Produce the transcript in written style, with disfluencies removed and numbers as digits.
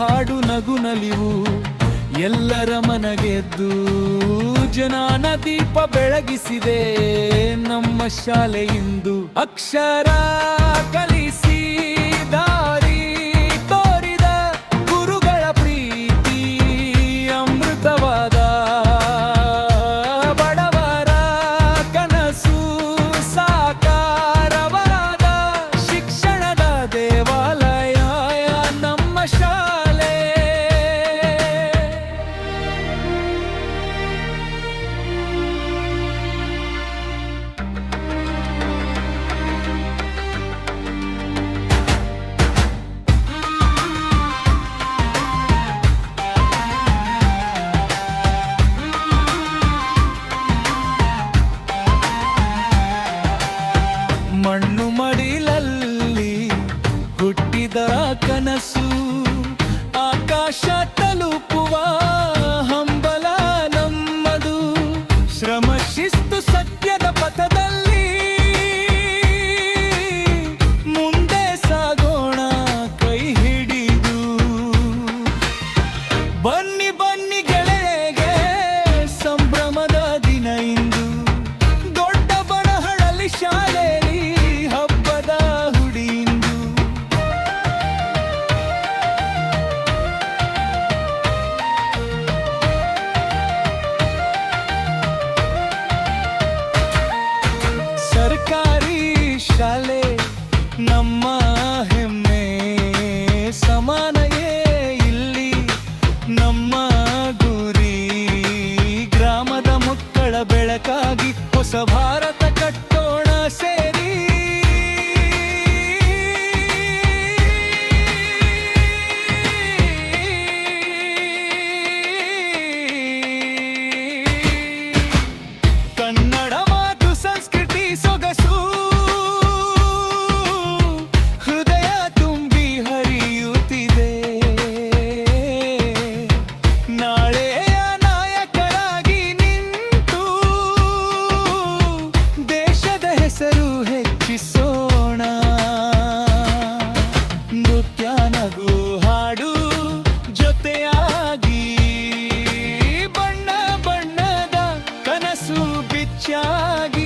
ಹಾಡು ನಗು ನಲಿವು ಎಲ್ಲರ ಮನಗೆದ್ದು ಜನನ ದೀಪ ಬೆಳಗಿಸಿದೆ ನಮ್ಮ ಶಾಲೆ ಇಂದು. ಅಕ್ಷರ ಕಲಿಸಿ ದಾರಿ ತೋರಿದ ಗುರುಗಳ ಪ್ರೀತಿ ಅಮೃತವಾದ ಬಡವರ ಕನಸು ಸಾಕಾರವಾದ ಶಿಕ್ಷಣದ ದೇವಾಲಯ ನಮ್ಮ ಶಾಲೆ. ಮಣ್ಣು ಮಡಿಲಲ್ಲಿ ಹುಟ್ಟಿದ ಕನಸು ಆಕಾಶ ತಲುಪುವ ಹಂಬಲ ನಮ್ಮದು. ಶ್ರಮ ಶಿಸ್ತು ಸತ್ಯದ ಪಥದಲ್ಲಿ ಮುಂದೆ ಸಾಗೋಣ ಕೈ ಹಿಡಿದು. ಬನ್ನಿ ಬನ್ನಿ ಗೆಳೆಯಗೆ ಸಂಭ್ರಮದ ದಿನ ಇಂದು. ದೊಡ್ಡ ಬಡಹಳ್ಳಿ ಶಾಲೆಯಲ್ಲಿ ಹಬ್ಬದ ಹುಡಿಯಿಂದು. ಸರ್ಕಾರಿ ಶಾಲೆ ನಮ್ಮ ಹೆಮ್ಮೆ ಸಮಾನಯೇ ಇಲ್ಲಿ ನಮ್ಮ ಗುರಿ. ಗ್ರಾಮದ ಮಕ್ಕಳ ಬೆಳಕಾಗಿ ಹೊಸ ಭಾರತ ಕಟ್ಟೋಣ ಸೇರಿ. ಕನ್ನಡ ಮಾತು ಸಂಸ್ಕೃತಿ ಸೊಗಸು ಹೃದಯ ತುಂಬಿ ಹರಿಯುತ್ತಿದೆ. ನಾಳೆಯ ನಾಯಕರಾಗಿ ನಿಂತು ದೇಶದ ಹೆಸರು ಹೆಚ್ಚಿಸೋಣ. ನೃತ್ಯ ನಗು ಹಾಡು ಜೊತೆಯಾಗಿ ಬಣ್ಣ ಬಣ್ಣದ ಕನಸು ಬಿಚ್ಚಾಗಿ